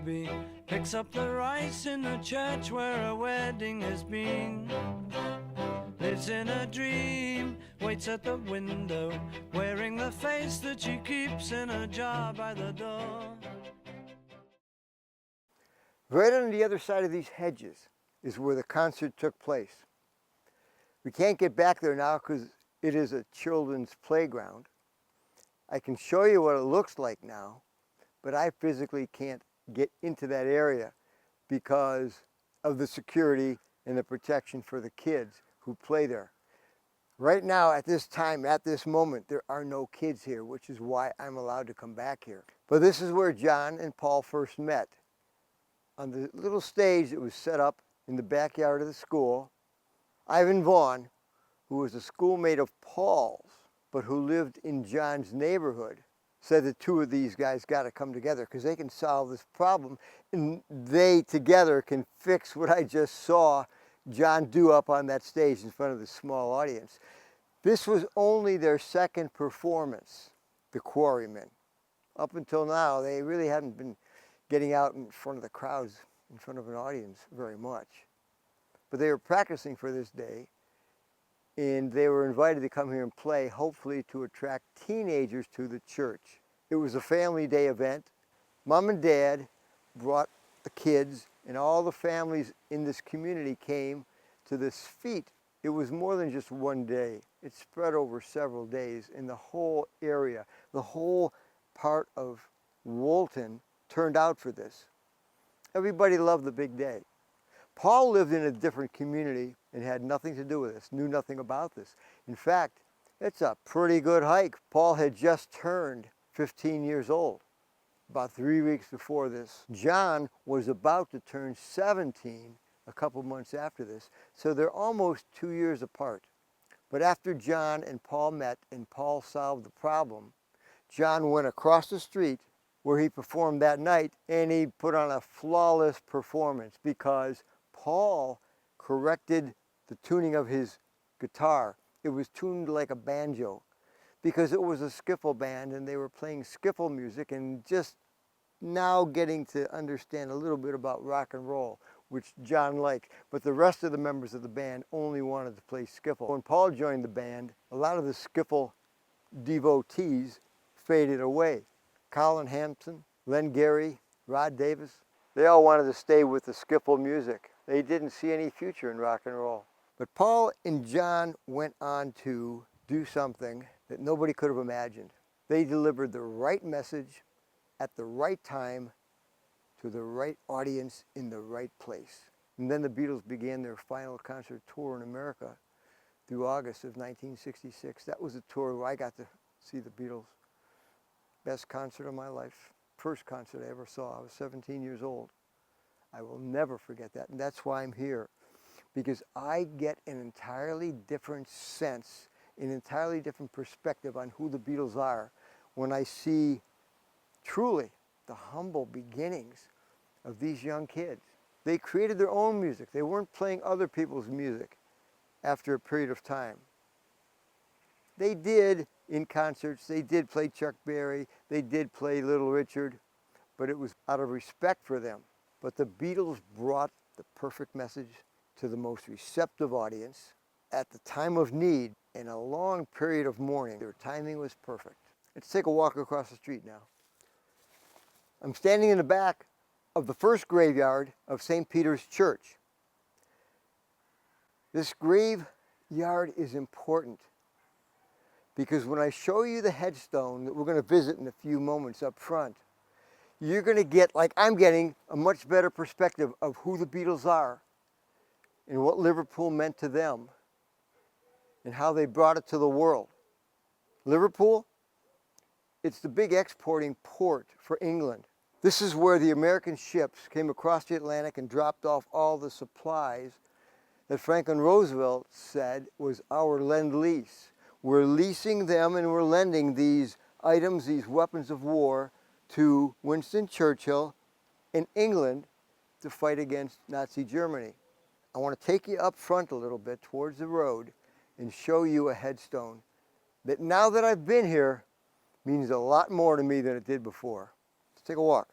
Rigby picks up the rice in the church where a wedding has been. Lives in a dream, waits at the window, wearing the face that she keeps in a jar by the door. Right on the other side of these hedges is where the concert took place. We can't get back there now because it is a children's playground. I can show you what it looks like now, but I physically can't get into that area because of the security and the protection for the kids who play there. Right now, at this time, at this moment, there are no kids here, which is why I'm allowed to come back here. But this is where John and Paul first met. On the little stage that was set up in the backyard of the school, Ivan Vaughn, who was a schoolmate of Paul's, but who lived in John's neighborhood, said the two of these guys got to come together because they can solve this problem and they together can fix what I just saw John do up on that stage in front of the small audience. This was only their second performance, the Quarrymen. Up until now, they really hadn't been getting out in front of the crowds, in front of an audience very much. But they were practicing for this day, and they were invited to come here and play, hopefully to attract teenagers to the church. It was a family day event. Mom and Dad brought the kids, and all the families in this community came to this feat. It was more than just one day. It spread over several days, and the whole area, the whole part of Woolton turned out for this. Everybody loved the big day. Paul lived in a different community and had nothing to do with this, knew nothing about this. In fact, it's a pretty good hike. Paul had just turned 15 years old, about 3 weeks before this. John was about to turn 17 a couple months after this, so they're almost 2 years apart. But after John and Paul met and Paul solved the problem, John went across the street where he performed that night and he put on a flawless performance because Paul corrected the tuning of his guitar. It was tuned like a banjo because it was a skiffle band and they were playing skiffle music and just now getting to understand a little bit about rock and roll, which John liked. But the rest of the members of the band only wanted to play skiffle. When Paul joined the band, a lot of the skiffle devotees faded away. Colin Hampton, Len Gary, Rod Davis, they all wanted to stay with the skiffle music. They didn't see any future in rock and roll. But Paul and John went on to do something that nobody could have imagined. They delivered the right message at the right time to the right audience in the right place. And then the Beatles began their final concert tour in America through August of 1966. That was a tour where I got to see the Beatles. Best concert of my life. First concert I ever saw. I was 17 years old. I will never forget that. And that's why I'm here. Because I get an entirely different sense, an entirely different perspective on who the Beatles are when I see truly the humble beginnings of these young kids. They created their own music. They weren't playing other people's music after a period of time. They did, in concerts, they did play Chuck Berry, they did play Little Richard, but it was out of respect for them. But the Beatles brought the perfect message to the most receptive audience at the time of need in a long period of mourning. Their timing was perfect. Let's take a walk across the street now. I'm standing in the back of the first graveyard of St. Peter's Church. This graveyard is important because when I show you the headstone that we're going to visit in a few moments up front, you're going to get, like I'm getting, a much better perspective of who the Beatles are and what Liverpool meant to them and how they brought it to the world. Liverpool, it's the big exporting port for England. This is where the American ships came across the Atlantic and dropped off all the supplies that Franklin Roosevelt said was our lend-lease. We're leasing them and we're lending these items, these weapons of war, to Winston Churchill in England to fight against Nazi Germany. I want to take you up front a little bit towards the road and show you a headstone that now that I've been here means a lot more to me than it did before. Let's take a walk.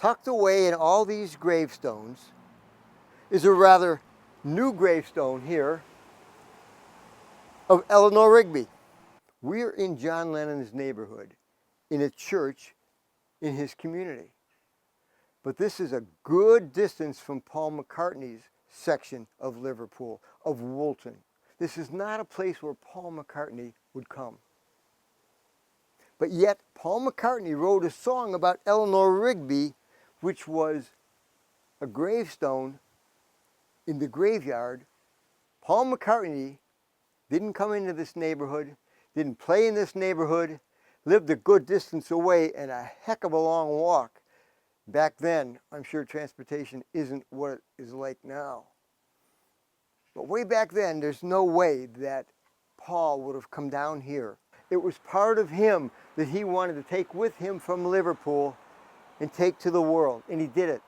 Tucked away in all these gravestones is a rather new gravestone here of Eleanor Rigby. We're in John Lennon's neighborhood, in a church in his community. But this is a good distance from Paul McCartney's section of Liverpool, of Woolton. This is not a place where Paul McCartney would come. But yet, Paul McCartney wrote a song about Eleanor Rigby, which was a gravestone in the graveyard. Paul McCartney didn't come into this neighborhood, didn't play in this neighborhood, lived a good distance away and a heck of a long walk. Back then, I'm sure transportation isn't what it is like now. But way back then, there's no way that Paul would have come down here. It was part of him that he wanted to take with him from Liverpool and take to the world, and he did it.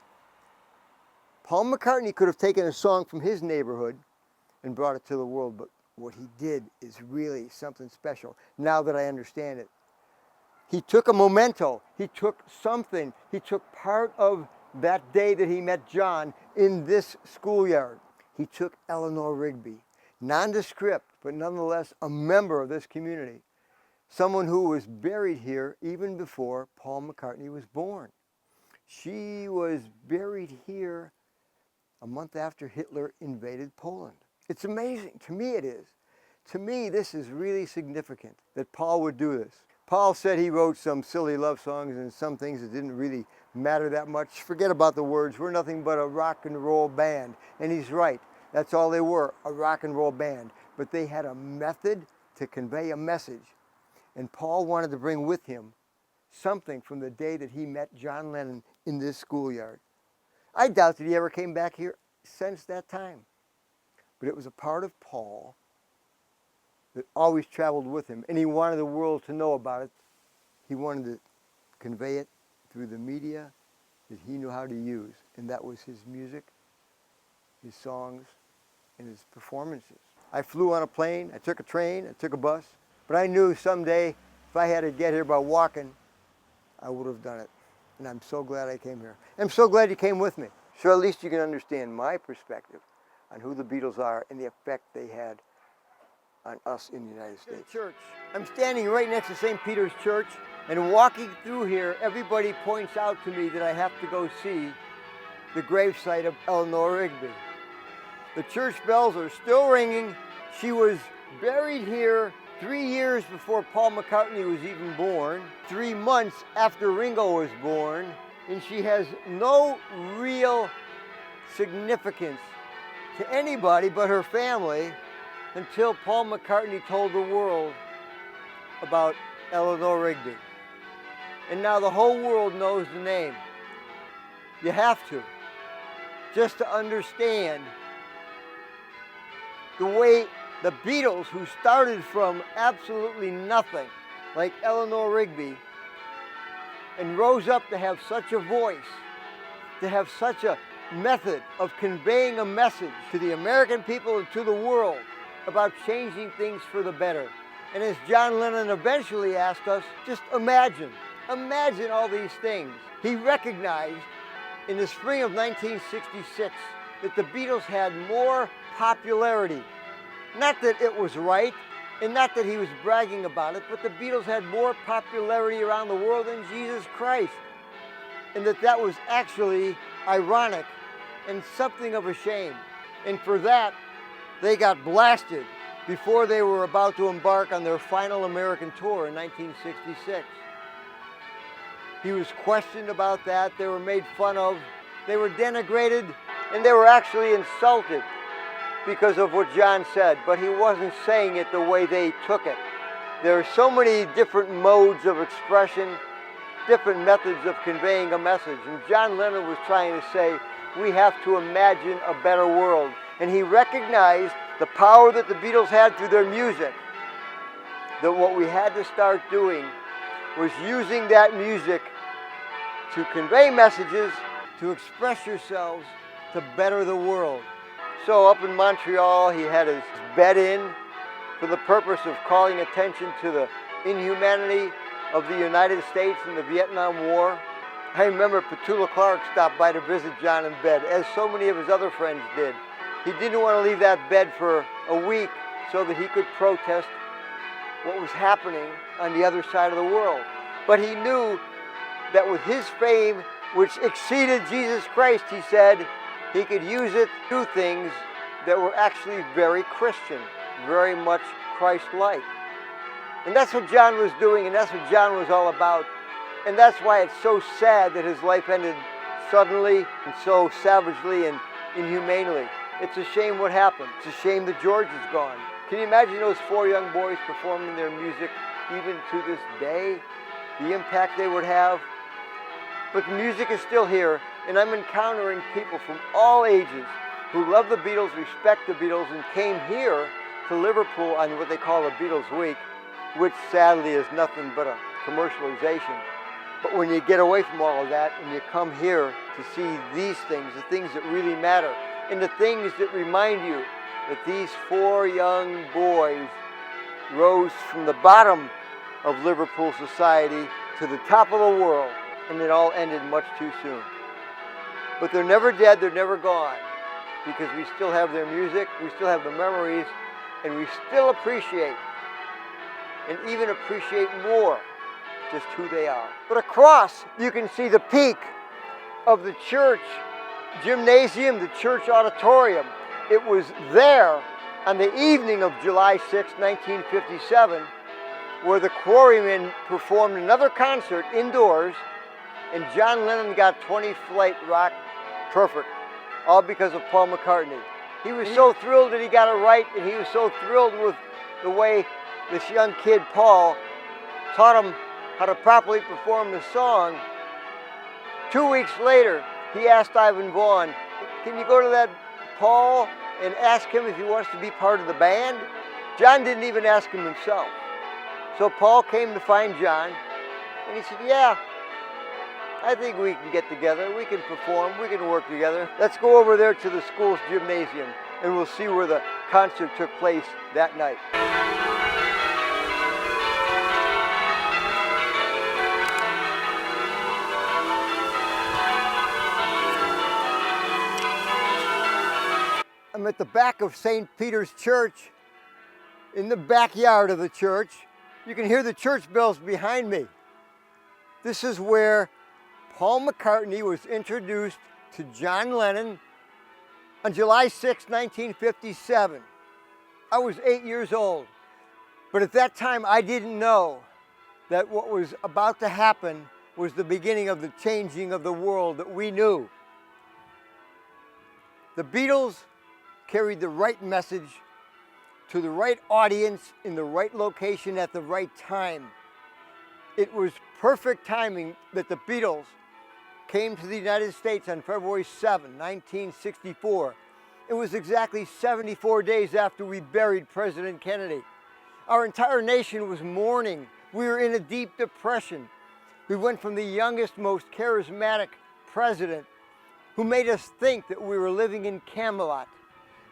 Paul McCartney could have taken a song from his neighborhood and brought it to the world, but what he did is really something special, now that I understand it. He took a memento, he took something, he took part of that day that he met John in this schoolyard. He took Eleanor Rigby, nondescript, but nonetheless a member of this community. Someone who was buried here even before Paul McCartney was born. She was buried here a month after Hitler invaded Poland. It's amazing. To me it is. To me this is really significant that Paul would do this. Paul said he wrote some silly love songs and some things that didn't really matter that much. Forget about the words. We're nothing but a rock and roll band. And he's right. That's all they were, a rock and roll band. But they had a method to convey a message. And Paul wanted to bring with him something from the day that he met John Lennon in this schoolyard. I doubt that he ever came back here since that time. But it was a part of Paul that always traveled with him, and he wanted the world to know about it. He wanted to convey it through the media that he knew how to use, and that was his music, his songs, and his performances. I flew on a plane, I took a train, I took a bus, but I knew someday if I had to get here by walking, I would have done it. And I'm so glad I came here. I'm so glad you came with me. So at least you can understand my perspective on who the Beatles are and the effect they had on us in the United States. Church. I'm standing right next to St. Peter's Church, and walking through here, everybody points out to me that I have to go see the gravesite of Eleanor Rigby. The church bells are still ringing. She was buried here 3 years before Paul McCartney was even born, 3 months after Ringo was born, and she has no real significance to anybody but her family until Paul McCartney told the world about Eleanor Rigby. And now the whole world knows the name. You have to, just to understand the way the Beatles, who started from absolutely nothing, like Eleanor Rigby, and rose up to have such a voice, to have such a method of conveying a message to the American people and to the world about changing things for the better. And as John Lennon eventually asked us, just imagine all these things. He recognized in the spring of 1966 that the Beatles had more popularity. Not that it was right, and not that he was bragging about it, but the Beatles had more popularity around the world than Jesus Christ. And that was actually ironic and something of a shame. And for that, they got blasted before they were about to embark on their final American tour in 1966. He was questioned about that, they were made fun of, they were denigrated, and they were actually insulted because of what John said, but he wasn't saying it the way they took it. There are so many different modes of expression, different methods of conveying a message, and John Lennon was trying to say, we have to imagine a better world. And he recognized the power that the Beatles had through their music, that what we had to start doing was using that music to convey messages, to express yourselves, to better the world. So up in Montreal, he had his bed in for the purpose of calling attention to the inhumanity of the United States in the Vietnam War. I remember Petula Clark stopped by to visit John in bed, as so many of his other friends did. He didn't want to leave that bed for a week so that he could protest what was happening on the other side of the world. But he knew that with his fame, which exceeded Jesus Christ, he said, he could use it to do things that were actually very Christian, very much Christ-like. And that's what John was doing, and that's what John was all about. And that's why it's so sad that his life ended suddenly and so savagely and inhumanely. It's a shame what happened. It's a shame that George is gone. Can you imagine those 4 young boys performing their music even to this day? The impact they would have. But the music is still here, and I'm encountering people from all ages who love the Beatles, respect the Beatles, and came here to Liverpool on what they call a Beatles Week, which sadly is nothing but a commercialization. But when you get away from all of that and you come here to see these things, the things that really matter, and the things that remind you that these 4 young boys rose from the bottom of Liverpool society to the top of the world, and it all ended much too soon. But they're never dead, they're never gone, because we still have their music, we still have the memories, and we still appreciate, and even appreciate more, just who they are. But across, you can see the peak of the church gymnasium, the church auditorium. It was there on the evening of July 6, 1957, where the Quarrymen performed another concert indoors, and John Lennon got 20 Flight Rock perfect, all because of Paul McCartney. He was so thrilled that he got it right, and he was so thrilled with the way this young kid, Paul, taught him how to properly perform the song. 2 weeks later, he asked Ivan Vaughn, can you go to that Paul and ask him if he wants to be part of the band? John didn't even ask him himself. So Paul came to find John, and he said, yeah, I think we can get together, we can perform, we can work together. Let's go over there to the school's gymnasium, and we'll see where the concert took place that night. I'm at the back of St. Peter's Church, in the backyard of the church. You can hear the church bells behind me. This is where Paul McCartney was introduced to John Lennon on July 6, 1957. I was 8 years old, but at that time I didn't know that what was about to happen was the beginning of the changing of the world that we knew. The Beatles carried the right message to the right audience in the right location at the right time. It was perfect timing that the Beatles came to the United States on February 7, 1964. It was exactly 74 days after we buried President Kennedy. Our entire nation was mourning. We were in a deep depression. We went from the youngest, most charismatic president who made us think that we were living in Camelot,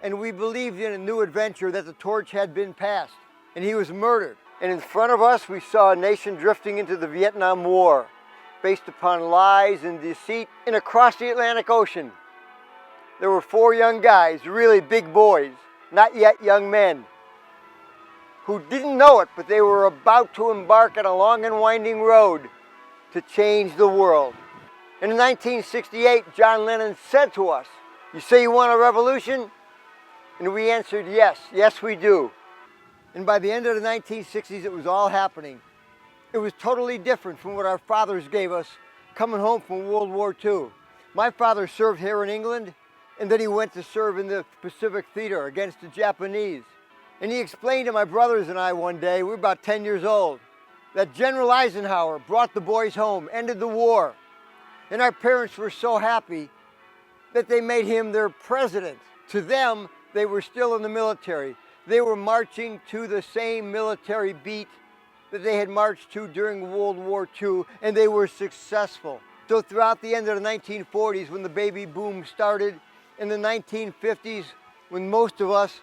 and we believed in a new adventure, that the torch had been passed, and he was murdered. And in front of us, we saw a nation drifting into the Vietnam War, based upon lies and deceit. And across the Atlantic Ocean, there were 4 young guys, really big boys, not yet young men, who didn't know it, but they were about to embark on a long and winding road to change the world. And in 1968, John Lennon said to us, you say you want a revolution? And we answered, yes, yes we do. And by the end of the 1960s, it was all happening. It was totally different from what our fathers gave us coming home from World War II. My father served here in England, and then he went to serve in the Pacific Theater against the Japanese. And he explained to my brothers and I one day, we were about 10 years old, that General Eisenhower brought the boys home, ended the war. And our parents were so happy that they made him their president. To them, they were still in the military. They were marching to the same military beat that they had marched to during World War II, and they were successful. So throughout the end of the 1940s, when the baby boom started, in the 1950s, when most of us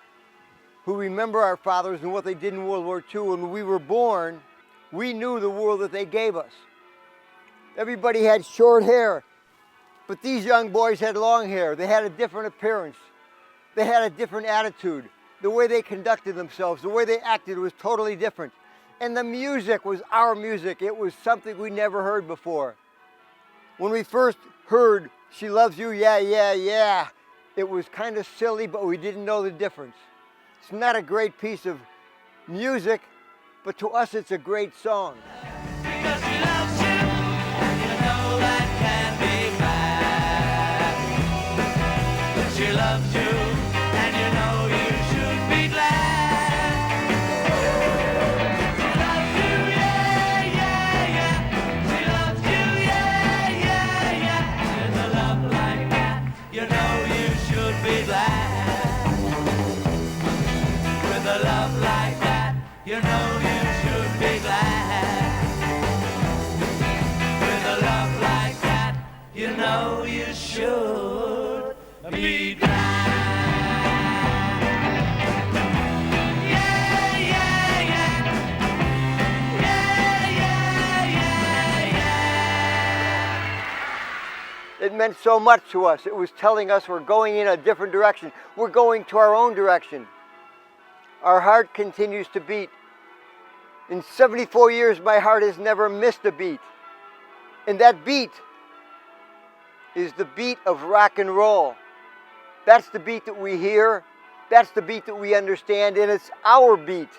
who remember our fathers and what they did in World War II, when we were born, we knew the world that they gave us. Everybody had short hair, but these young boys had long hair. They had a different appearance. They had a different attitude. The way they conducted themselves, the way they acted was totally different. And the music was our music. It was something we never heard before. When we first heard She Loves You, Yeah, Yeah, Yeah, it was kind of silly, but we didn't know the difference. It's not a great piece of music, but to us it's a great song. Because she loves you, and you know that can be bad. But she loves you, and you know you should be glad. She loves you, yeah, yeah, yeah. She loves you, yeah, yeah, yeah. With a love like that, you know you should be glad. With a love like that, you know you should be glad. With a love like that, you know you should be glad. Yeah, yeah, yeah. Yeah, yeah, yeah, yeah. It meant so much to us. It was telling us we're going in a different direction. We're going to our own direction. Our heart continues to beat. In 74 years, my heart has never missed a beat. And that beat is the beat of rock and roll. That's the beat that we hear. That's the beat that we understand, and it's our beat.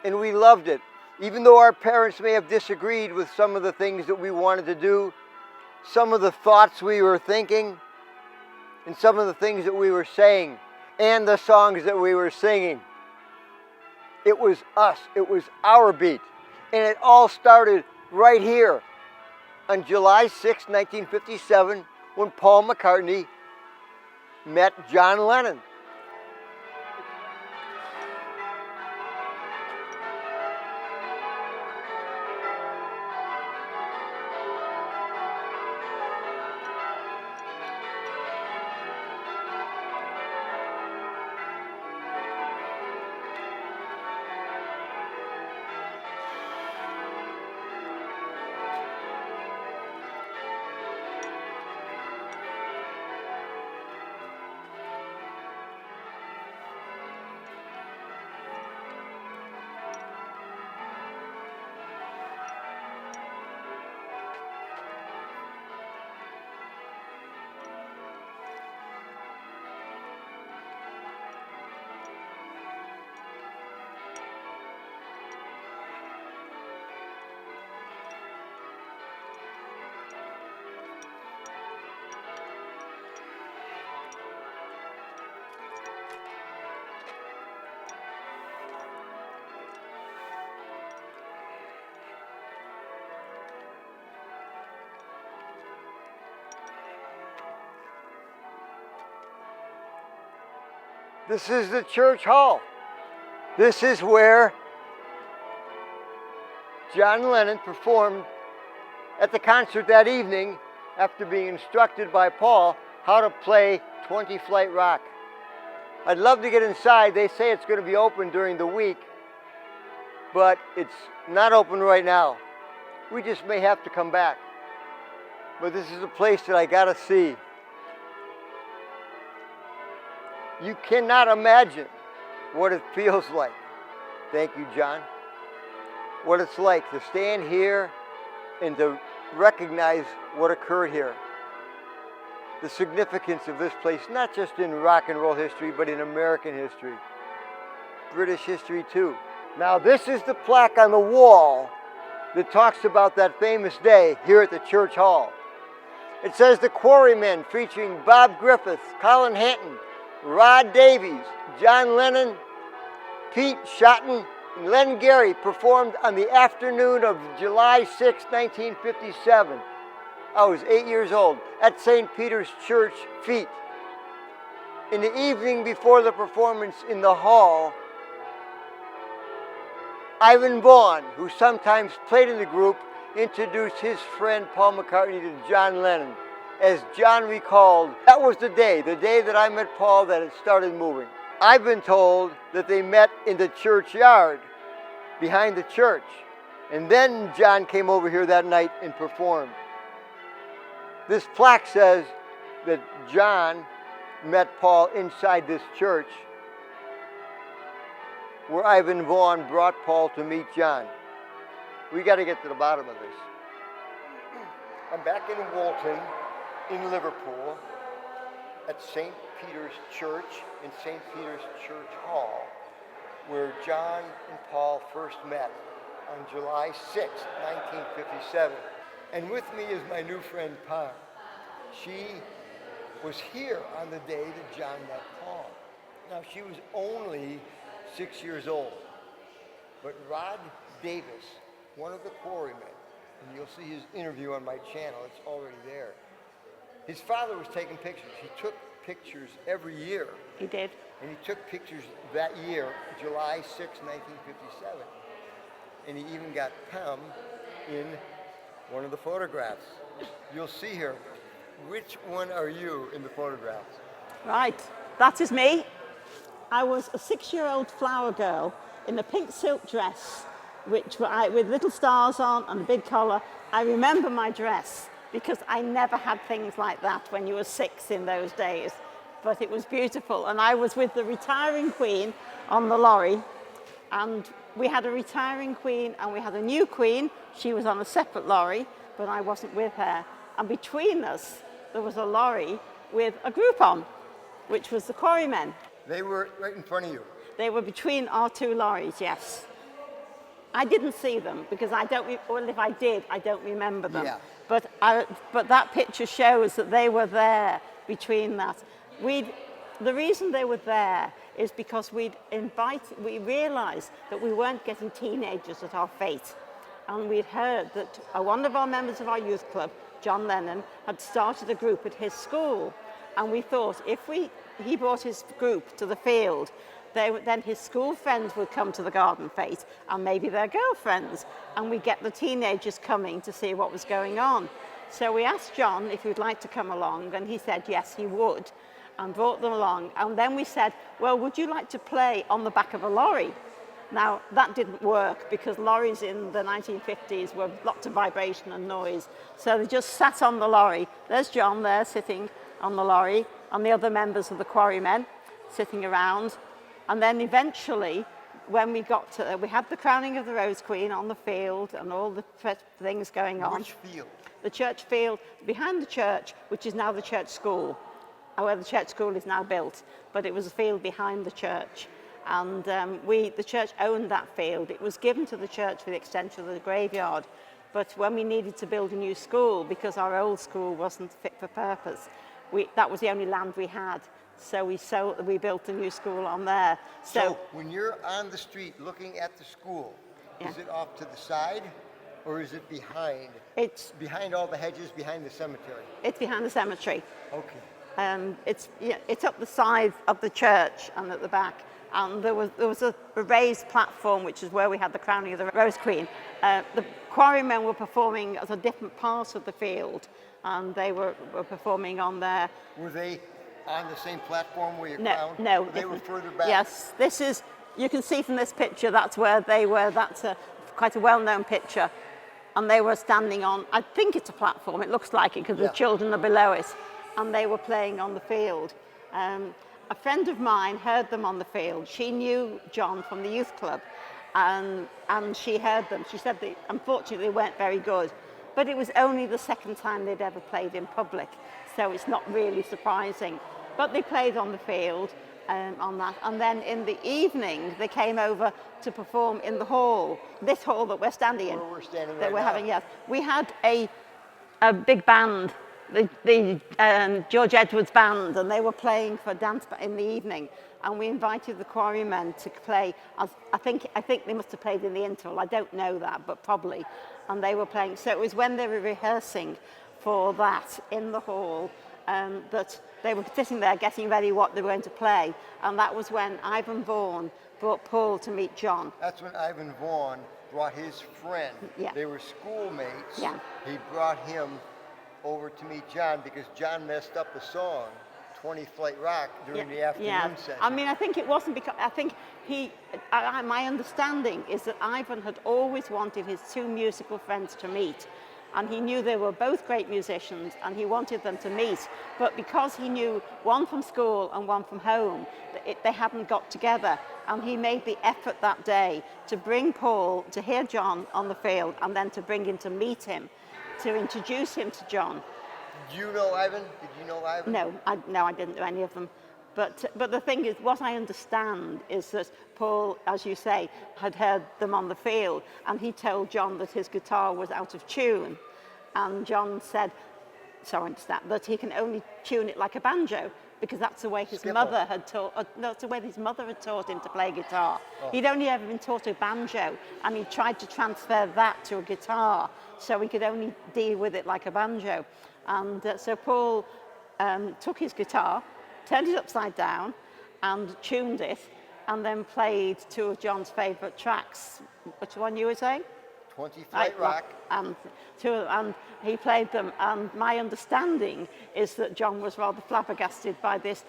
And we loved it. Even though our parents may have disagreed with some of the things that we wanted to do, some of the thoughts we were thinking, and some of the things that we were saying, and the songs that we were singing. It was us. It was our beat. And it all started right here on July 6, 1957, when Paul McCartney met John Lennon. This is the church hall. This is where John Lennon performed at the concert that evening after being instructed by Paul how to play 20 Flight Rock. I'd love to get inside. They say it's going to be open during the week, but it's not open right now. We just may have to come back. But this is a place that I got to see. You cannot imagine what it feels like. Thank you, John. What it's like to stand here and to recognize what occurred here. The significance of this place, not just in rock and roll history, but in American history. British history too. Now this is the plaque on the wall that talks about that famous day here at the church hall. It says the Quarrymen, featuring Bob Griffith, Colin Hanton, Rod Davies, John Lennon, Pete Shotton, and Len Gary performed on the afternoon of July 6, 1957. I was 8 years old at St. Peter's Church Feet. In the evening before the performance in the hall, Ivan Vaughan, who sometimes played in the group, introduced his friend Paul McCartney to John Lennon. As John recalled, that was the day that I met Paul, that it started moving. I've been told that they met in the churchyard behind the church. And then John came over here that night and performed. This plaque says that John met Paul inside this church where Ivan Vaughan brought Paul to meet John. We got to get to the bottom of this. I'm back in Woolton, in Liverpool, at St. Peter's Church, in St. Peter's Church Hall, where John and Paul first met on July 6, 1957. And with me is my new friend, Pam. She was here on the day that John met Paul. Now, she was only 6 years old. But Rod Davis, one of the Quarrymen, and you'll see his interview on my channel, it's already there. His father was taking pictures. He took pictures every year. He did. And he took pictures that year, July 6, 1957. And he even got Pam in one of the photographs. You'll see here. Which one are you in the photographs? Right, that is me. I was a 6-year-old flower girl in a pink silk dress, with little stars on and a big collar. I remember my dress because I never had things like that when you were 6 in those days. But it was beautiful. And I was with the retiring queen on the lorry. And we had a retiring queen and we had a new queen. She was on a separate lorry, but I wasn't with her. And between us, there was a lorry with a group on, which was the Quarrymen. They were right in front of you. They were between our 2 lorries, yes. I didn't see them because well, if I did, I don't remember them. Yeah. But that picture shows that they were there between that. The reason they were there is because we realized that we weren't getting teenagers at our fete. And we'd heard that one of our members of our youth club, John Lennon, had started a group at his school. And we thought if he brought his group to the field, then his school friends would come to the garden fete and maybe their girlfriends. And we'd get the teenagers coming to see what was going on. So we asked John if he'd like to come along, and he said yes, he would, and brought them along. And then we said, well, would you like to play on the back of a lorry? Now, that didn't work because lorries in the 1950s were lots of vibration and noise. So they just sat on the lorry. There's John there sitting on the lorry, and the other members of the Quarrymen sitting around. And then eventually, when we got to, we had the crowning of the Rose Queen on the field and all the things going on. Which field? The church field, behind the church, which is now the church school, where the church school is now built. But it was a field behind the church. And the church owned that field. It was given to the church for the extension of the graveyard. But when we needed to build a new school, because our old school wasn't fit for purpose, that was the only land we had. So we built a new school on there. So when you're on the street looking at the school, yeah, is it off to the side or is it behind? It's behind all the hedges, behind the cemetery? It's behind the cemetery. Okay. It's up the side of the church and at the back. And there was a raised platform, which is where we had the crowning of the Rose Queen. The Quarrymen were performing as a different part of the field, and they were performing on there. Were they on the same platform where you crowned? No. They were further back? Yes, you can see from this picture, that's where they were. That's quite a well-known picture. And they were standing on, I think it's a platform, it looks like it, because the children are below it. And they were playing on the field. A friend of mine heard them on the field. She knew John from the youth club, and she heard them. She said that unfortunately they weren't very good, but it was only the second time they'd ever played in public, so it's not really surprising. But they played on the field on that, and then in the evening they came over to perform in the hall, this hall that we're standing in. Where we're standing that right we're now. having, yes. We had a big band. The George Edwards band, and they were playing for dance in the evening, and we invited the Quarrymen to play. I think they must have played in the interval. I don't know that, but probably. And they were playing. So it was when they were rehearsing for that in the hall that they were sitting there getting ready what they were going to play, and that was when Ivan Vaughan brought Paul to meet John. That's when Ivan Vaughan brought his friend. Yeah. They were schoolmates. Yeah. He brought him over to meet John because John messed up the song 20 Flight Rock during the afternoon session. I mean, I think it wasn't because, I think my understanding is that Ivan had always wanted his 2 musical friends to meet, and he knew they were both great musicians, and he wanted them to meet. But because he knew one from school and one from home, they hadn't got together, and he made the effort that day to bring Paul to hear John on the field, and then to bring him to meet him, to introduce him to John. Did you know Ivan? Did you know Ivan? No, I didn't know any of them. But the thing is, what I understand is that Paul, as you say, had heard them on the field, and he told John that his guitar was out of tune. And John said, so I understand, that he can only tune it like a banjo, because that's the way his mother had taught. No, that's the way his mother had taught him to play guitar. Oh. He'd only ever been taught a banjo, and he tried to transfer that to a guitar, so he could only deal with it like a banjo. And so Paul took his guitar, turned it upside down, and tuned it, and then played two of John's favourite tracks. Which one you were saying? 20 Flight Rock. And he played them, and my understanding is that John was rather flabbergasted by this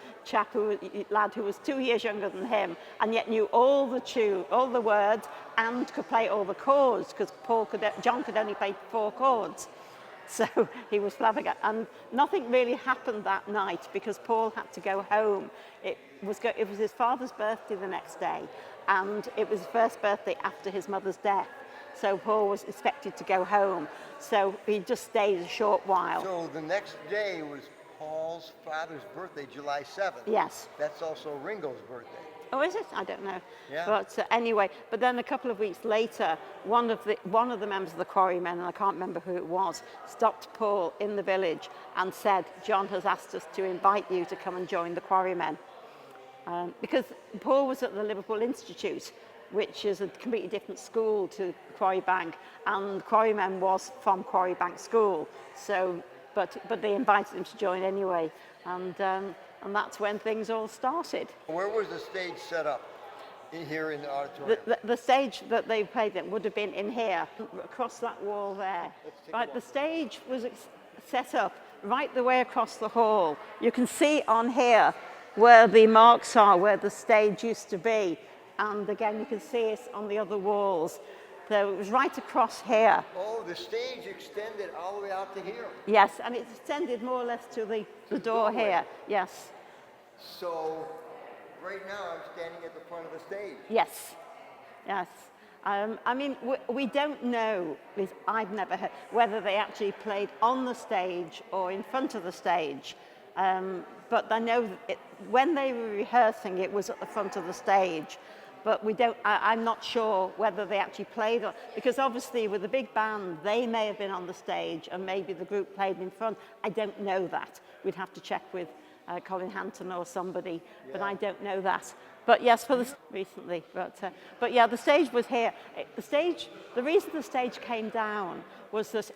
lad who was 2 years younger than him, and yet knew all the words, and could play all the chords, because John could only play 4 chords. So he was flabbergasted, and nothing really happened that night because Paul had to go home. It was his father's birthday the next day, and it was his first birthday after his mother's death. So Paul was expected to go home. So he just stayed a short while. So the next day was Paul's father's birthday, July 7th. Yes. That's also Ringo's birthday. Oh, is it? I don't know. Yeah. But anyway, but then a couple of weeks later, one of the members of the Quarrymen, and I can't remember who it was, stopped Paul in the village and said, John has asked us to invite you to come and join the Quarrymen. Because Paul was at the Liverpool Institute, which is a completely different school to Quarrybank, and Quarrymen was from Quarrybank School. So, but they invited him to join anyway, and that's when things all started. Where was the stage set up? Here in the auditorium? The stage that they played in would have been in here, across that wall there. Right, the stage was set up right the way across the hall. You can see on here where the marks are, where the stage used to be. And again, you can see it on the other walls. So it was right across here. Oh, the stage extended all the way out to here. Yes, and it extended more or less to the door here. Yes. So right now I'm standing at the front of the stage. Yes, yes. I mean, we don't know, at least I've never heard, whether they actually played on the stage or in front of the stage. But I know that when they were rehearsing, it was at the front of the stage. But I'm not sure whether they actually played on, because obviously with a big band, they may have been on the stage and maybe the group played in front. I don't know that. We'd have to check with Colin Hanton or somebody, but I don't know that. But yes, recently. But yeah, the stage was here. The reason the stage came down was that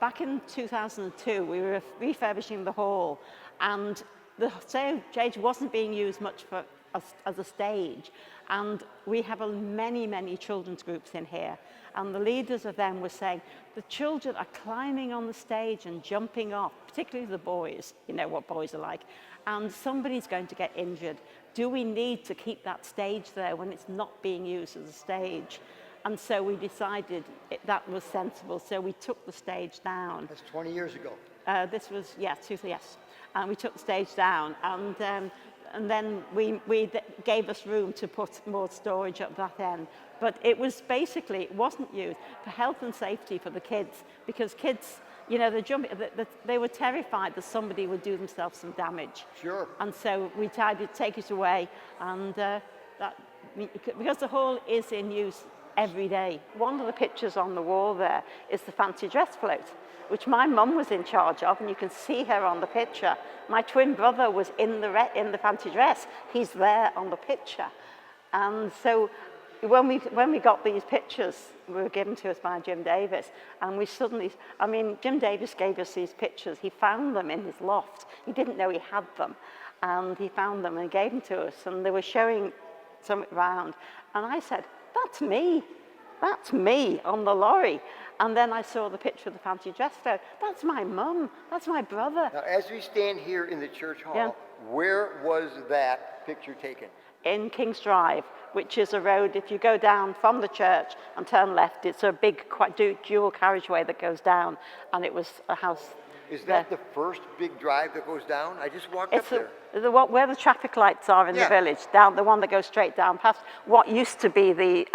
back in 2002, we were refurbishing the hall, and the stage wasn't being used much as a stage. And we have many children's groups in here. And the leaders of them were saying, the children are climbing on the stage and jumping off, particularly the boys. You know what boys are like. And somebody's going to get injured. Do we need to keep that stage there when it's not being used as a stage? And so we decided that was sensible. So we took the stage down. That's 20 years ago. This was, yes. And we took the stage down. And then we gave us room to put more storage at that end. But it wasn't used for health and safety for the kids, because kids, you know, they were terrified that somebody would do themselves some damage. Sure. And so we tried to take it away, and because the hall is in use every day. One of the pictures on the wall there is the fancy dress float, which my mum was in charge of, and you can see her on the picture. My twin brother was in the fancy dress. He's there on the picture. And so when we got these pictures, they were given to us by Jim Davis, and Jim Davis gave us these pictures. He found them in his loft. He didn't know he had them, and he found them and gave them to us, and they were showing something around. And I said, that's me on the lorry. And then I saw the picture of the fancy dress float. That's my mum, that's my brother. Now, as we stand here in the church hall, Yeah. where was that picture taken? In King's Drive, which is a road, if you go down from the church and turn left, it's a big, quite dual carriageway that goes down, and it was a house. Is that the first big drive that goes down? I just walked up there. Where the traffic lights are in the village, down the one that goes straight down past what used to be the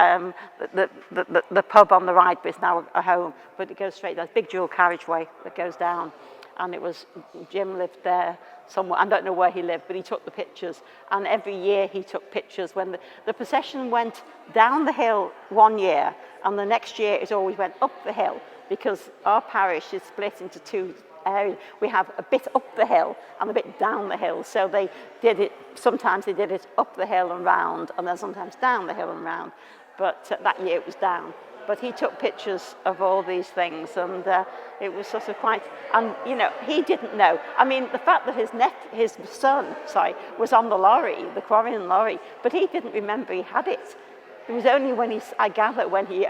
pub on the right, but it's now a home. But it goes straight down. Big dual carriageway that goes down, and it was Jim lived there somewhere. I don't know where he lived, but he took the pictures. And every year he took pictures. When the procession went down the hill one year, and the next year it always went up the hill, because our parish is split into two areas. We have a bit up the hill and a bit down the hill. So they did it, sometimes they did it up the hill and round, and then sometimes down the hill and round. But that year it was down. But he took pictures of all these things, and it was sort of quite, and you know, he didn't know. I mean, the fact that his son, was on the lorry, the Quarrymen lorry, but he didn't remember he had it. It was only when I gather, when he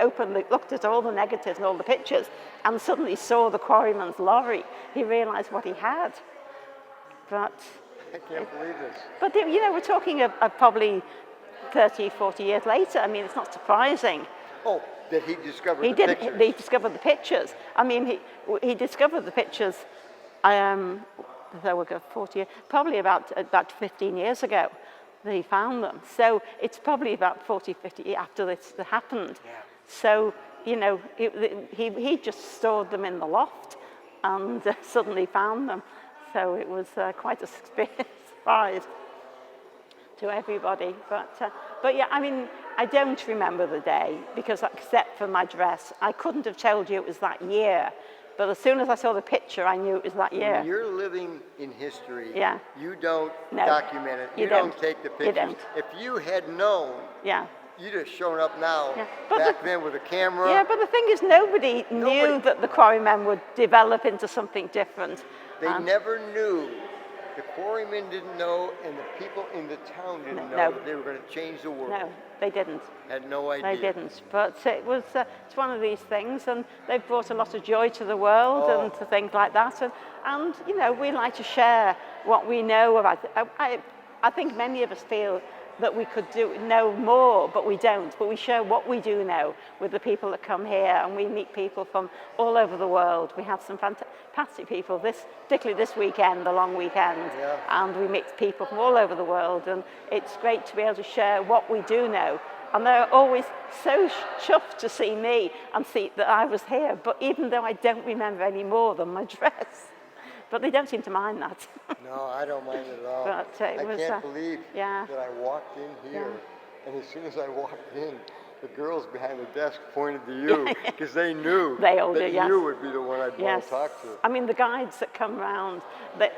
looked at all the negatives and all the pictures, and suddenly saw the Quarrymen's lorry, he realised what he had. But I can't believe this. But you know, we're talking of probably 30, 40 years later. I mean, it's not surprising. Oh, that he discovered the pictures. He discovered the pictures. I mean, he discovered the pictures. So we've got 40, probably about 15 years ago. That he found them. So it's probably about 40, 50 after this happened. Yeah. So, you know, he just stored them in the loft and suddenly found them. So it was quite a surprise to everybody. But yeah, I mean, I don't remember the day, because except for my dress, I couldn't have told you it was that year. But as soon as I saw the picture, I knew it was that year. When you're living in history, you don't No, document it. You don't take the pictures. You don't. If you had known, you'd have shown up now, back then with a camera. Yeah, but the thing is, nobody knew that the Quarrymen would develop into something different. They never knew. The Quarrymen didn't know, and the people in the town didn't know that they were going to change the world. No, they didn't. Had no idea. They didn't. But it was, it's one of these things, and they've brought a lot of joy to the world and to things like that. And, you know, we like to share what we know about it. I think many of us feel that we could know more, but we don't. But we share what we do know with the people that come here, and we meet people from all over the world. We have some fantastic people, particularly this weekend, the long weekend, and we meet people from all over the world, and it's great to be able to share what we do know. And they're always so chuffed to see me and see that I was here, but even though I don't remember any more than my dress. But they don't seem to mind that. No, I don't mind it at all. But I can't believe that I walked in here, and as soon as I walked in, the girls behind the desk pointed to you, because they knew you would be the one I'd want to talk to. I mean, the guides that come round,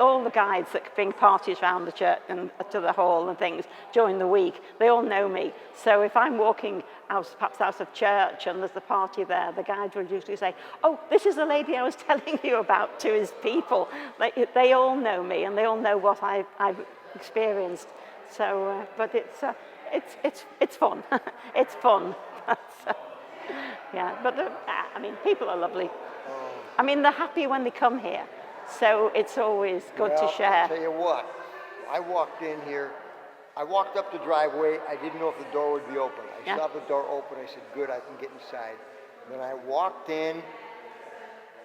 all the guides that bring parties around the church and to the hall and things during the week, they all know me. So if I'm walking perhaps out of church and there's a party there, the guide will usually say, "Oh, this is the lady I was telling you about," to his people. They all know me, and they all know what I've experienced. So, but it's fun. It's fun. But I mean, people are lovely. I mean, they're happy when they come here. So it's always good to share. I'll tell you what, I walked in here, I walked up the driveway, I didn't know if the door would be open. I saw the door open, I said, good, I can get inside. Then I walked in,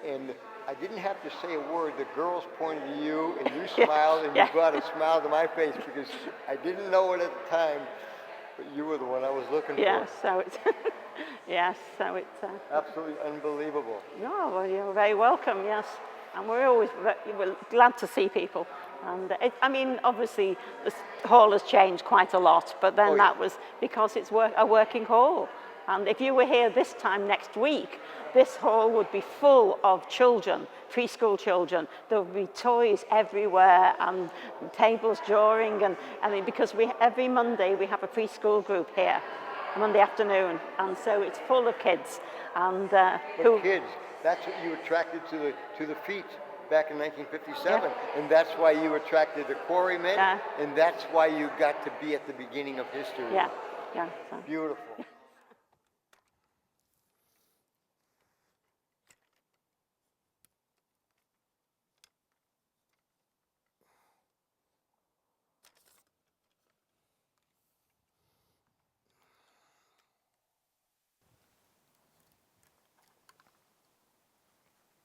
and I didn't have to say a word. The girls pointed to you, and you smiled, and you brought a smile to my face, because I didn't know it at the time, but you were the one I was looking for. So it's absolutely unbelievable. No, well, you're very welcome. Yes, and we're glad to see people. And I mean, obviously, the hall has changed quite a lot, but then that was because it's a working hall. And if you were here this time next week, this hall would be full of children, preschool children. There would be toys everywhere and tables drawing. And I mean, because every Monday we have a preschool group here, Monday afternoon. And so it's full of kids. And kids, that's what you attracted to the feet back in 1957. And that's why you attracted the Quarrymen. And that's why you got to be at the beginning of history. Beautiful.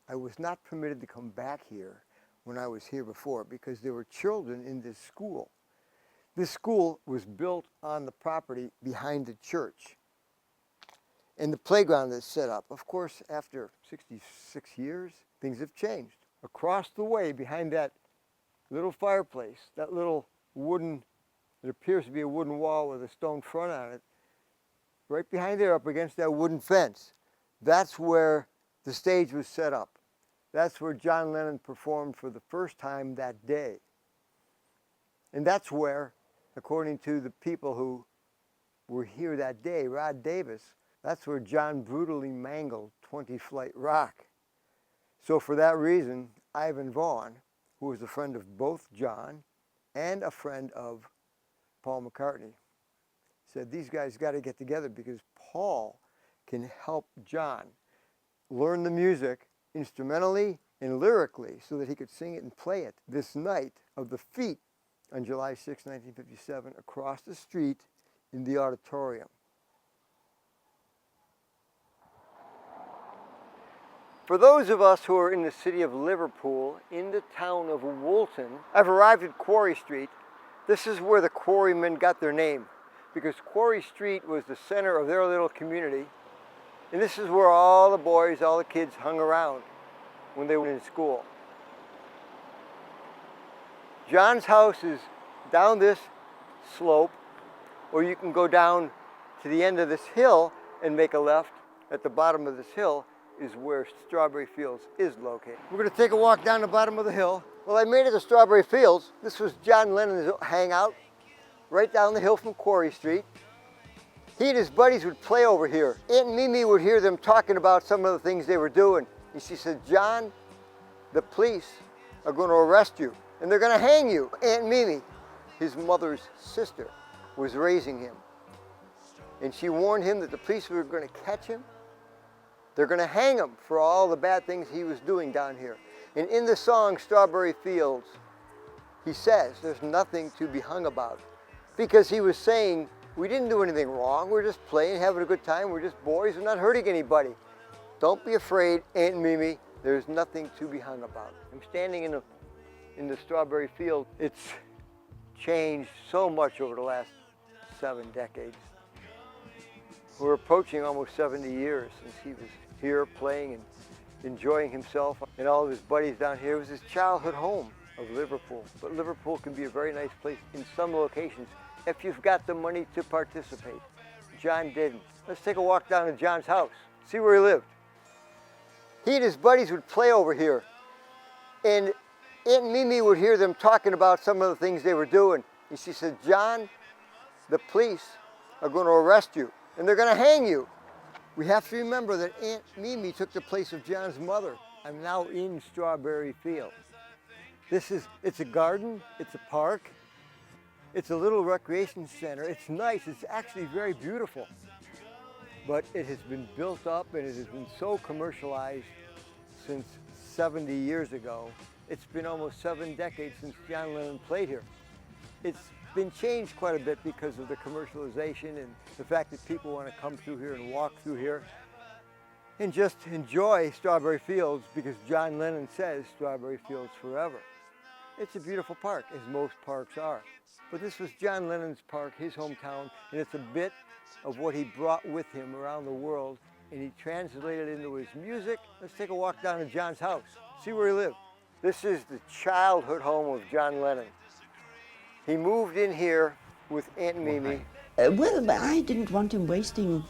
I was not permitted to come back here when I was here before because there were children in this school. This school was built on the property behind the church. And the playground is set up. Of course, after 66 years, things have changed. Across the way, behind that little fireplace, that little wooden, it appears to be a wooden wall with a stone front on it, right behind there, up against that wooden fence, that's where the stage was set up. That's where John Lennon performed for the first time that day. And that's where, according to the people who were here that day, Rod Davis, that's where John brutally mangled 20 Flight Rock. So for that reason, Ivan Vaughan, who was a friend of both John and a friend of Paul McCartney, said these guys got to get together because Paul can help John learn the music instrumentally and lyrically so that he could sing it and play it this night of the feat on July 6, 1957, across the street in the auditorium. For those of us who are in the city of Liverpool, in the town of Woolton, I've arrived at Quarry Street. This is where the Quarrymen got their name, because Quarry Street was the center of their little community, and this is where all the boys, all the kids hung around when they were in school. John's house is down this slope, or you can go down to the end of this hill and make a left. At the bottom of this hill is where Strawberry Fields is located. We're going to take a walk down the bottom of the hill. Well, I made it to Strawberry Fields. This was John Lennon's hangout, right down the hill from Quarry Street. He and his buddies would play over here. Aunt Mimi would hear them talking about some of the things they were doing. And she said, John, the police are going to arrest you, and they're going to hang you. Aunt Mimi, his mother's sister, was raising him. And she warned him that the police were going to catch him. They're going to hang him for all the bad things he was doing down here. And in the song Strawberry Fields, he says there's nothing to be hung about. Because he was saying, we didn't do anything wrong. We're just playing, having a good time. We're just boys. We're not hurting anybody. Don't be afraid, Aunt Mimi. There's nothing to be hung about. I'm standing in the Strawberry Field. It's changed so much over the last 7 decades. We're approaching almost 70 years since he was here playing and enjoying himself, and all of his buddies down here. It was his childhood home of Liverpool. But Liverpool can be a very nice place in some locations if you've got the money to participate. John didn't. Let's take a walk down to John's house, see where he lived. He and his buddies would play over here, and Aunt Mimi would hear them talking about some of the things they were doing. And she said, John, the police are going to arrest you, and they're going to hang you. We have to remember that Aunt Mimi took the place of John's mother. I'm now in Strawberry Field. It's a garden, it's a park, it's a little recreation center. It's nice, it's actually very beautiful. But it has been built up and it has been so commercialized since 70 years ago. It's been almost 7 decades since John Lennon played here. It's been changed quite a bit because of the commercialization and the fact that people want to come through here and walk through here and just enjoy Strawberry Fields because John Lennon says Strawberry Fields forever. It's a beautiful park, as most parks are. But this was John Lennon's park, his hometown, and it's a bit of what he brought with him around the world, and he translated it into his music. Let's take a walk down to John's house, see where he lived. This is the childhood home of John Lennon. He moved in here with Aunt Mimi. Well, I didn't want him wasting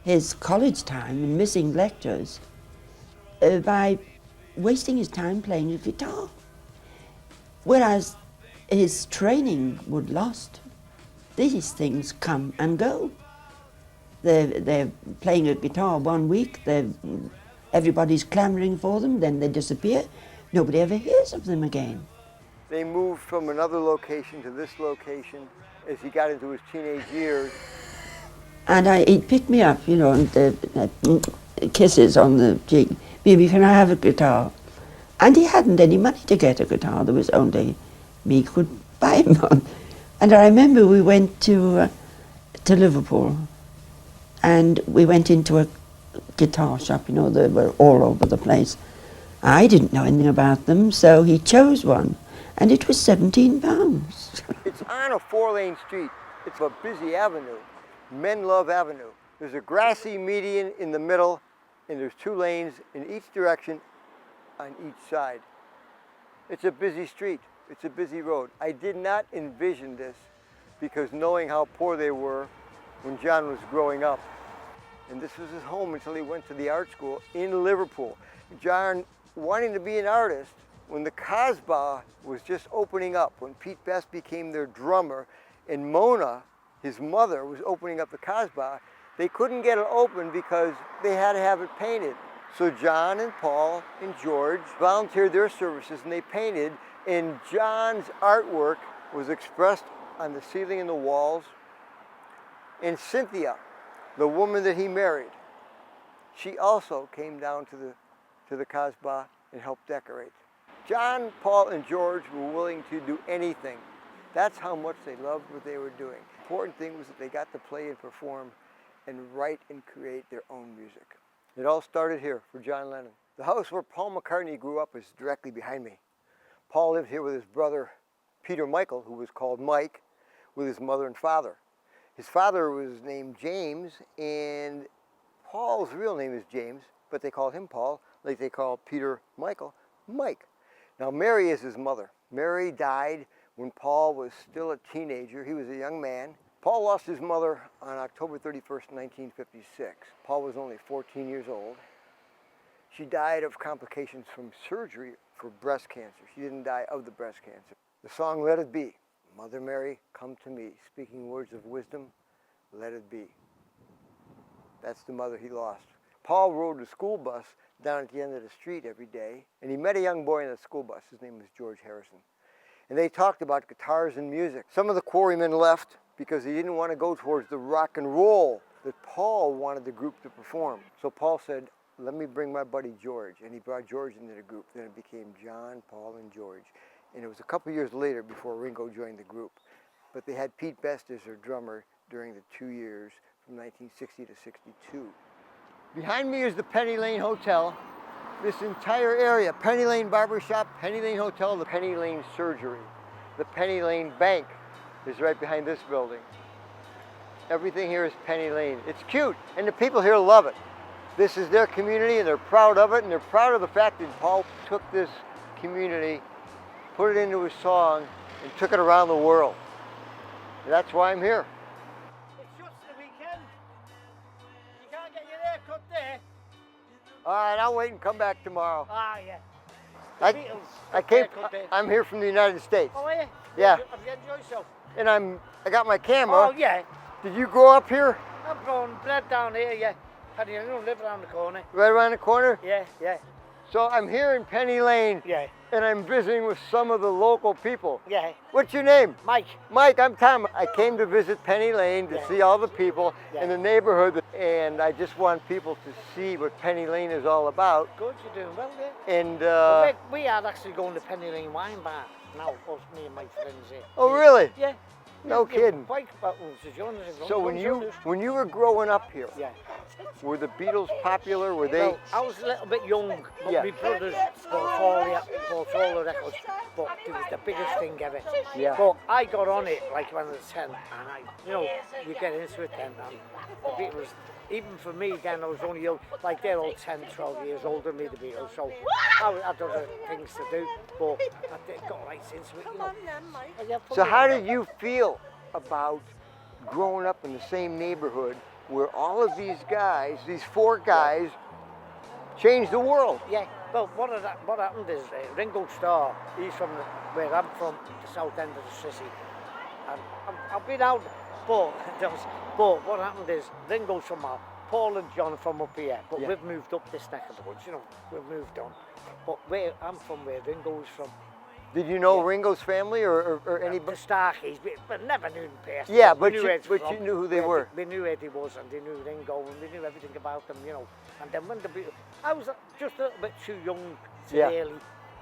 his college time and missing lectures by wasting his time playing the guitar. Whereas his training would last. These things come and go. They're playing a guitar 1 week, everybody's clamoring for them, then they disappear. Nobody ever hears of them again. They moved from another location to this location as he got into his teenage years. And he'd pick me up, you know, and kisses on the cheek. Baby, can I have a guitar? And he hadn't any money to get a guitar. There was only me could buy him one. And I remember we went to Liverpool, and we went into a guitar shop, you know, they were all over the place. I didn't know anything about them, so he chose one, and it was £17. It's on a 4-lane street. It's a busy avenue, Men Love Avenue. There's a grassy median in the middle, and there's 2 lanes in each direction on each side. It's a busy street. It's a busy road. I did not envision this because knowing how poor they were when John was growing up. And this was his home until he went to the art school in Liverpool. John, wanting to be an artist, when the Casbah was just opening up, when Pete Best became their drummer, and Mona, his mother, was opening up the Casbah, they couldn't get it open because they had to have it painted. So John and Paul and George volunteered their services and they painted, and John's artwork was expressed on the ceiling and the walls. And Cynthia, the woman that he married, she also came down to the Casbah and helped decorate. John, Paul, and George were willing to do anything. That's how much they loved what they were doing. The important thing was that they got to play and perform and write and create their own music. It all started here for John Lennon. The house where Paul McCartney grew up is directly behind me. Paul lived here with his brother Peter Michael, who was called Mike, with his mother and father. His father was named James, and Paul's real name is James, but they called him Paul, like they called Peter Michael Mike. Now Mary is his mother. Mary died when Paul was still a teenager. He was a young man. Paul lost his mother on October 31st, 1956. Paul was only 14 years old. She died of complications from surgery for breast cancer. She didn't die of the breast cancer. The song Let It Be, Mother Mary, come to me, speaking words of wisdom, let it be. That's the mother he lost. Paul rode the school bus down at the end of the street every day, and he met a young boy in the school bus. His name was George Harrison. And they talked about guitars and music. Some of the Quarrymen left because they didn't want to go towards the rock and roll that Paul wanted the group to perform. So Paul said, let me bring my buddy George. And he brought George into the group. Then it became John, Paul, and George. And it was a couple years later before Ringo joined the group. But they had Pete Best as their drummer during the 2 years from 1960 to 62. Behind me is the Penny Lane Hotel. This entire area, Penny Lane Barbershop, Penny Lane Hotel, the Penny Lane Surgery, the Penny Lane Bank is right behind this building. Everything here is Penny Lane. It's cute, and the people here love it. This is their community, and they're proud of it, and they're proud of the fact that Paul took this community, put it into his song, and took it around the world. And that's why I'm here. It's just the weekend. You can't get your hair cut there. All right, I'll wait and come back tomorrow. Ah, yeah. I'm here from the United States. Oh, yeah? Yeah. Have you enjoyed yourself? And I got my camera. Oh, yeah. Did you grow up here? I'm born bred down here, yeah. And you don't live around the corner. Right around the corner? Yeah, yeah. So I'm here in Penny Lane. Yeah. And I'm visiting with some of the local people. Yeah. What's your name? Mike. Mike, I'm Tom. I came to visit Penny Lane to see all the people in the neighborhood, and I just want people to see what Penny Lane is all about. Good, you're doing well, yeah. And we are actually going to Penny Lane Wine Bar now, us, me and my friends here. Oh, really? Yeah. No kidding. So when you were growing up here, were the Beatles popular? Were they? Well, I was a little bit young, but my brothers bought all the records, but it was the biggest thing ever. Yeah. But I got on it like when I was 10, and you get into it then, and the Beatles, even for me then, I was only young, like they're all 10, 12 years older than me, the Beatles, so I had other things to do, but I got right into it, So how did you feel about growing up in the same neighborhood where all of these guys, these 4 guys, changed the world? Yeah, well, what happened is Ringo Starr, he's from where I'm from, the south end of the city. And I've been out, but what happened is Ringo's from Paul and John from up here, but we've moved up this neck of the woods, we've moved on. But where I'm from, where Ringo's from. Did you know Ringo's family or anybody? The Starkeys, but never knew them personally. Yeah, but you knew who they were. We knew where he was, and they knew Ringo, and we knew everything about them, And then when I was just a little bit too young to really,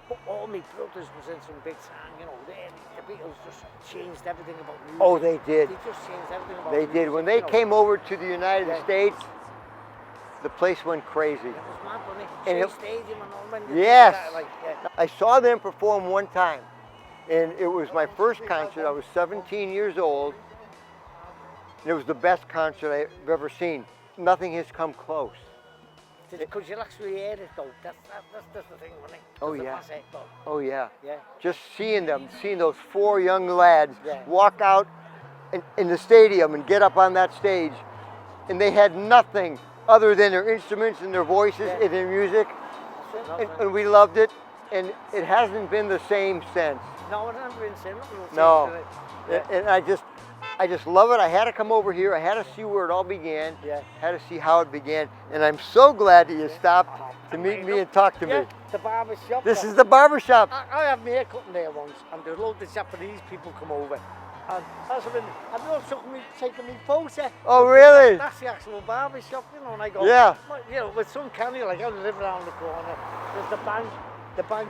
but all my brothers was in some big time, the Beatles just changed everything about music. Oh, they did. They just changed everything about music. They did. When they came over to the United States, the place went crazy. It was mad, wasn't it? And Shea it- Stadium and all when they did Yes. that, like, yeah. I saw them perform one time, and it was my first concert. I was 17 years old, and it was the best concert I've ever seen. Nothing has come close. Because you'll actually hear it though. That's the thing, wasn't it? Oh, Doesn't yeah. matter, but, Oh yeah. yeah. Just seeing them, seeing those four young lads Yeah. walk out in the stadium and get up on that stage, and they had nothing other than their instruments and their voices Yeah. and their music, That's it, and nothing. we loved it, and it hasn't been the same since. No, it hasn't been seen. Nothing will No. change, will it? And I just love it. I had to come over here. I had to see where it all began. Yeah. Had to see how it began, and I'm so glad that you stopped to meet me and talk to Yeah, me. the barber shop. This is the barber shop. I have my hair cut in there once, and there's loads of Japanese people come over. And that's when and they all taking me photo. Oh, really? That's the actual barber shop, you know. And I go, Yeah. "Well, you know, with some canny, like I live around the corner. There's the bank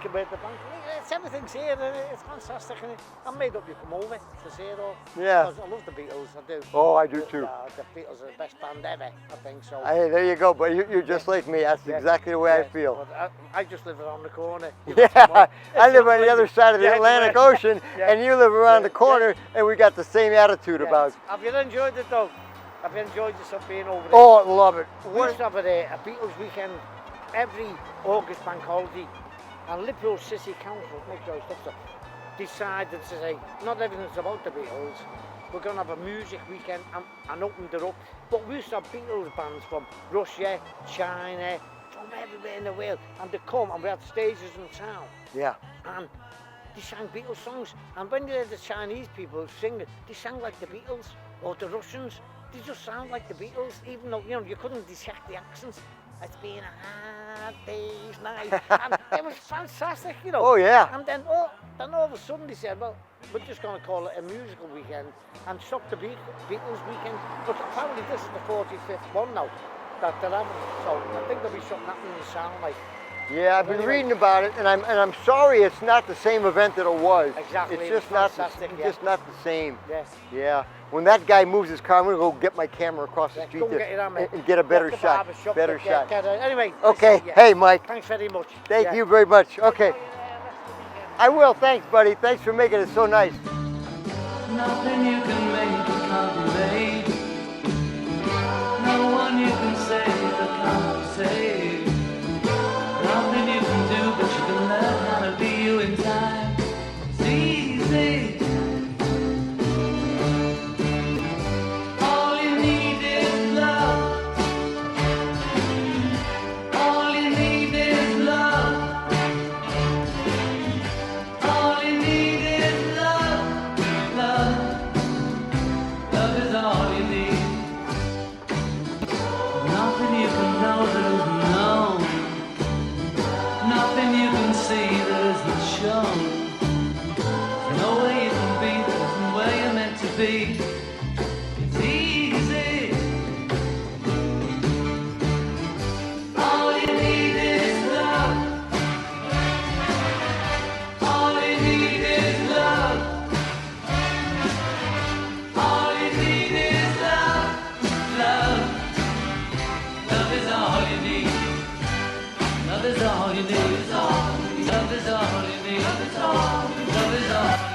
about the bank. It's everything's here, and it's fantastic. And I'm made up you come over to see it all. Yeah. Because I love the Beatles, I do. Oh, I do too. The Beatles are the best band ever, I think so. Hey, there you go. But you're just like me. That's Yeah. exactly the way I Yeah, feel. but I just live around the corner. Yeah, I live on the other side of the Yeah, Atlantic yeah. Ocean, Yeah. and you live around Yeah, the corner, and we got the same attitude Yeah. about. Have you enjoyed it though? Have you enjoyed yourself being over there? Oh, I love it. We used to have a Beatles weekend every August bank holiday, and Liverpool City Council, decided to say, not everything's about the Beatles, we're going to have a music weekend, and opened it up. But we used to have Beatles bands from Russia, China, from everywhere in the world, and they come, and we had stages in town, Yeah. and they sang Beatles songs, and when you hear the Chinese people sing it, they sang like the Beatles, or the Russians, they just sound like the Beatles, even though, you know, you couldn't detect the accents. It's been a hard day's night, and it was fantastic, you know. Oh, yeah. And then all of a sudden they said, well, we're just going to call it a musical weekend and stop the Beatles weekend. But apparently this is the 45th one now that they're having, so I think there'll be something happening in sound like. Yeah, I've been Anyway. reading about it, and I'm sorry it's not the same event that it was. Exactly, It's it just was not fantastic, it's yeah. just not the same. Yes. Yeah. When that guy moves his car, I'm gonna go get my camera across the Yeah, street go there get it on, mate. and get a better Walk the shot. barber shop, Better shot. Anyway. Okay. listen, yeah. Hey, Mike. Thanks very much. Thank Yeah. you very much. Okay. I will. Thanks, buddy. Thanks for making it so nice. Nothing you can make that can't be made. No one you can save that can't be saved. Nothing you can do, but you can learn how to be you in time. It's easy. All you need is love. All you need is love. All you need is love. Love. Love is all you need. Nothing you can know that isn't known. Nothing you can see that isn't shown. No way you can be that isn't where you're meant to be. It's easy. All you need is love. All you need is love. All you need is love. Love. Love is all you need. Love is all you need. Love is all you need. Love is all. Love is all.